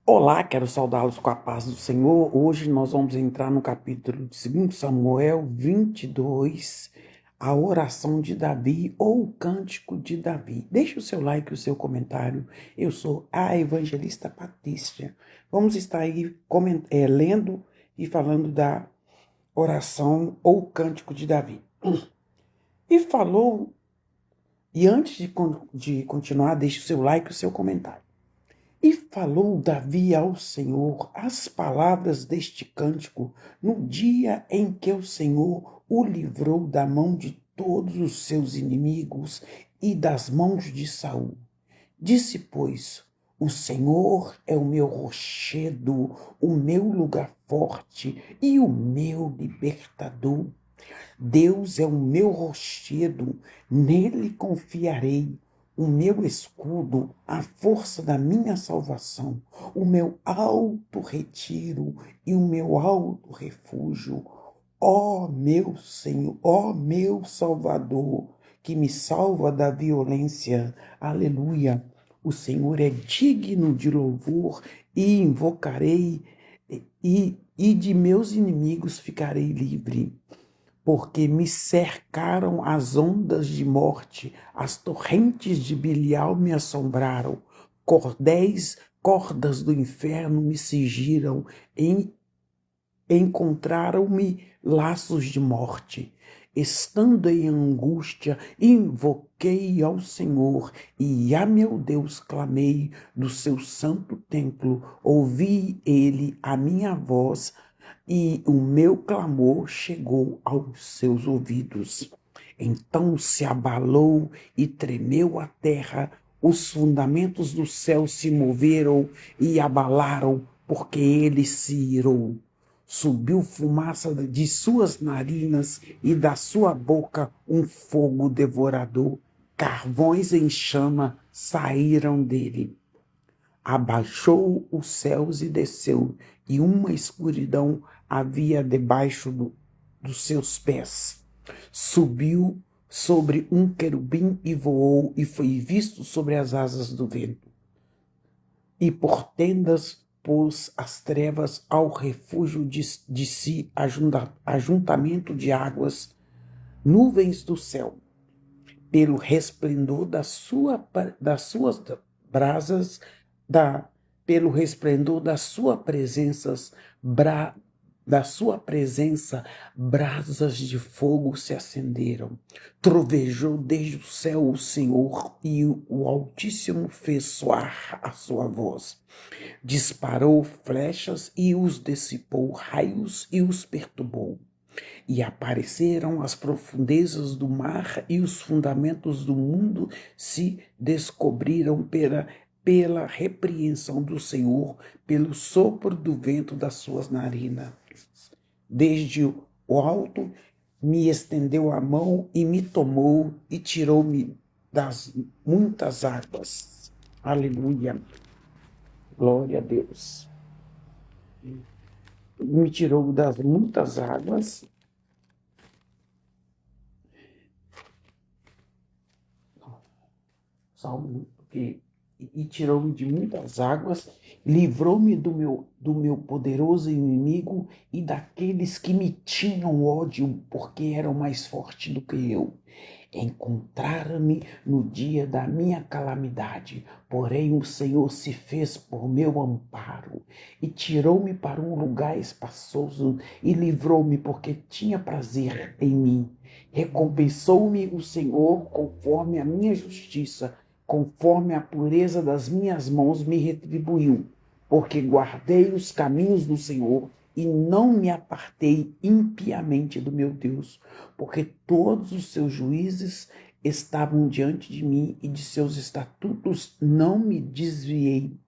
Olá, quero saudá-los com a paz do Senhor. Hoje nós vamos entrar no capítulo de 2 Samuel 22, a oração de Davi ou o cântico de Davi. Deixe o seu like e o seu comentário. Eu sou a evangelista Patrícia. Vamos estar aí lendo e falando da oração ou cântico de Davi. E falou, e antes de continuar, deixe o seu like e o seu comentário. E falou Davi ao Senhor as palavras deste cântico no dia em que o Senhor o livrou da mão de todos os seus inimigos e das mãos de Saul. Disse, pois, o Senhor é o meu rochedo, o meu lugar forte e o meu libertador. Deus é o meu rochedo, nele confiarei, o meu escudo, a força da minha salvação, o meu alto retiro e o meu alto refúgio. Ó meu Senhor, ó meu Salvador, que me salva da violência. Aleluia. O Senhor é digno de louvor e invocarei e de meus inimigos ficarei livre. Porque me cercaram as ondas de morte, as torrentes de Bilial me assombraram, cordas do inferno me cingiram, encontraram-me laços de morte. Estando em angústia, invoquei ao Senhor, e a meu Deus clamei do seu santo templo. Ouvi ele a minha voz, e o meu clamor chegou aos seus ouvidos. Então se abalou e tremeu a terra, os fundamentos do céu se moveram e abalaram, porque ele se irou. Subiu fumaça de suas narinas e da sua boca um fogo devorador. Carvões em chama saíram dele. Abaixou os céus e desceu, e uma escuridão havia debaixo dos seus pés. Subiu sobre um querubim e voou, e foi visto sobre as asas do vento. E por tendas pôs as trevas ao refúgio de si, ajuntamento de águas, nuvens do céu. Pelo resplendor das suas brasas, pelo resplendor das suas presenças, brasas de fogo se acenderam. Trovejou desde o céu o Senhor, e o Altíssimo fez soar a sua voz. Disparou flechas e os dissipou, raios e os perturbou. E apareceram as profundezas do mar, e os fundamentos do mundo se descobriram pela repreensão do Senhor, pelo sopro do vento das suas narinas. Desde o alto me estendeu a mão e me tomou e tirou-me das muitas águas. Aleluia. Glória a Deus. Me tirou das muitas águas. Salmo, porque e tirou-me de muitas águas, livrou-me do meu poderoso inimigo e daqueles que me tinham ódio, porque eram mais fortes do que eu. Encontraram-me no dia da minha calamidade, porém o Senhor se fez por meu amparo e tirou-me para um lugar espaçoso e livrou-me porque tinha prazer em mim. Recompensou-me o Senhor conforme a minha justiça, conforme a pureza das minhas mãos me retribuiu, porque guardei os caminhos do Senhor e não me apartei impiamente do meu Deus, porque todos os seus juízes estavam diante de mim e de seus estatutos não me desviei.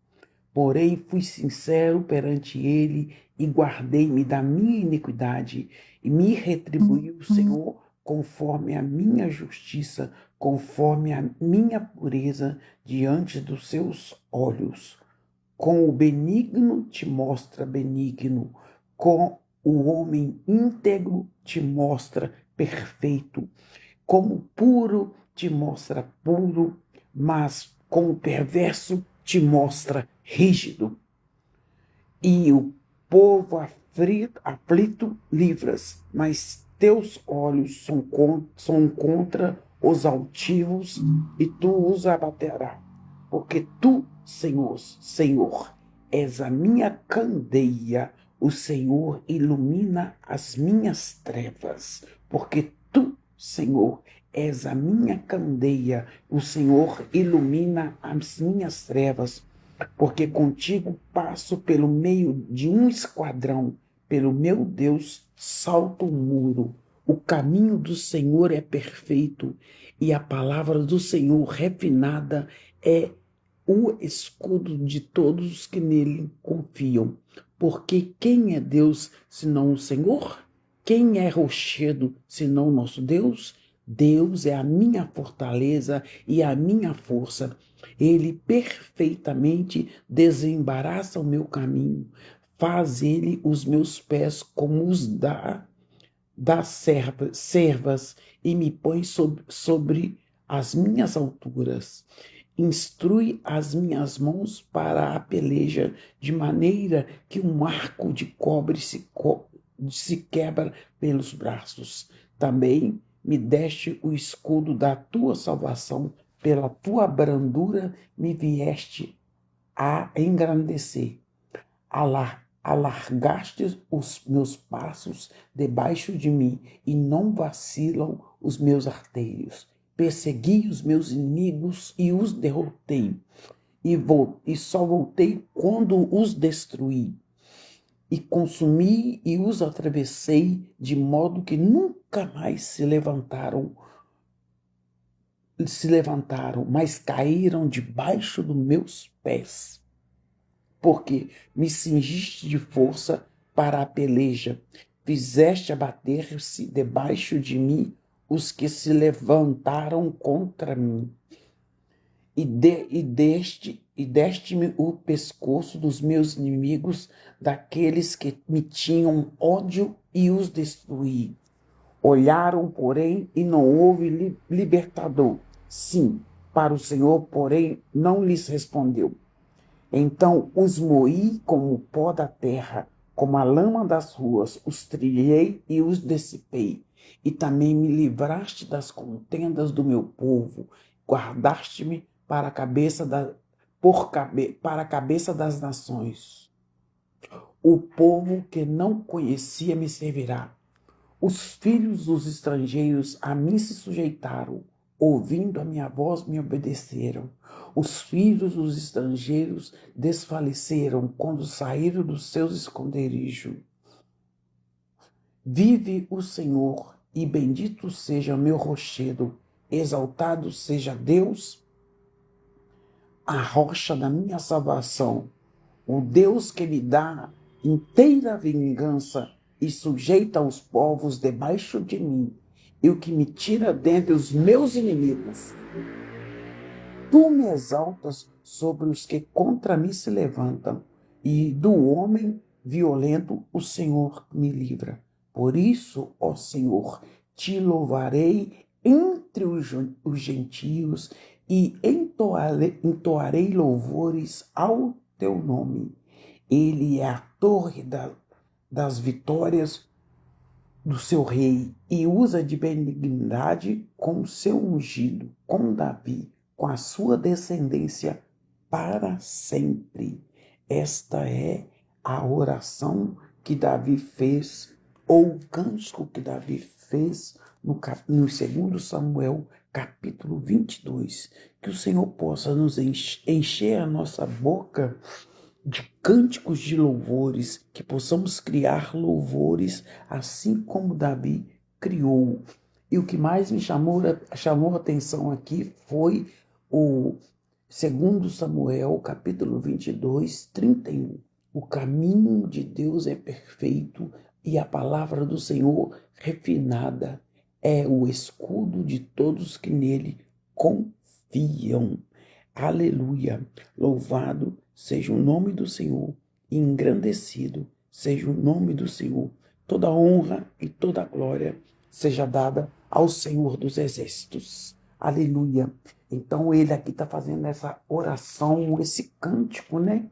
Porém, fui sincero perante ele e guardei-me da minha iniquidade e me retribuiu o Senhor conforme a minha justiça, conforme a minha pureza diante dos seus olhos. Com o benigno te mostra benigno, com o homem íntegro te mostra perfeito, como puro te mostra puro, mas com o perverso te mostra rígido. e o povo aflito livras, mas teus olhos são contra os altivos e tu os abaterás. Porque tu, Senhor, és a minha candeia, o Senhor ilumina as minhas trevas. Porque tu, Senhor, és a minha candeia, o Senhor ilumina as minhas trevas. Porque contigo passo pelo meio de um esquadrão, pelo meu Deus salto o muro. O caminho do Senhor é perfeito e a palavra do Senhor refinada é o escudo de todos os que nele confiam. Porque quem é Deus senão o Senhor? Quem é rochedo senão o nosso Deus? Deus é a minha fortaleza e a minha força. Ele perfeitamente desembaraça o meu caminho. Faz ele os meus pés como os das servas e me põe sobre as minhas alturas. Instrui as minhas mãos para a peleja, de maneira que um arco de cobre se quebra pelos braços. Também me deste o escudo da tua salvação, pela tua brandura me vieste a engrandecer. Alargaste os meus passos debaixo de mim e não vacilam os meus artérios. Persegui os meus inimigos e os derrotei, e só voltei quando os destruí. E consumi e os atravessei, de modo que nunca mais se levantaram, mas caíram debaixo dos meus pés. Porque me cingiste de força para a peleja, fizeste abater-se debaixo de mim os que se levantaram contra mim, e deste-me o pescoço dos meus inimigos, daqueles que me tinham ódio, e os destruí. Olharam, porém, e não houve libertador. Sim, para o Senhor, porém, não lhes respondeu. Então os moí como o pó da terra, como a lama das ruas, os trilhei e os dissipei. E também me livraste das contendas do meu povo, guardaste-me para a cabeça das nações. O povo que não conhecia me servirá. Os filhos dos estrangeiros a mim se sujeitaram, ouvindo a minha voz me obedeceram. Os filhos dos estrangeiros desfaleceram quando saíram dos seus esconderijos. Vive o Senhor, e bendito seja meu rochedo, exaltado seja Deus, a rocha da minha salvação, o Deus que me dá inteira vingança e sujeita os povos debaixo de mim, e o que me tira dentre os meus inimigos. Tu me exaltas sobre os que contra mim se levantam, e do homem violento o Senhor me livra. Por isso, ó Senhor, te louvarei entre os gentios e entoarei louvores ao teu nome. Ele é a torre das vitórias do seu rei e usa de benignidade com o seu ungido, com Davi, com a sua descendência para sempre. Esta é a oração que Davi fez, ou o cântico que Davi fez no 2 Samuel, capítulo 22. Que o Senhor possa nos encher a nossa boca de cânticos de louvores, que possamos criar louvores assim como Davi criou. E o que mais me chamou a atenção aqui foi o 2 Samuel, capítulo 22, 31. O caminho de Deus é perfeito e a palavra do Senhor refinada é o escudo de todos que nele confiam. Aleluia! Louvado seja o nome do Senhor e engrandecido seja o nome do Senhor. Toda honra e toda glória seja dada ao Senhor dos Exércitos. Aleluia! Então ele aqui está fazendo essa oração, esse cântico, né?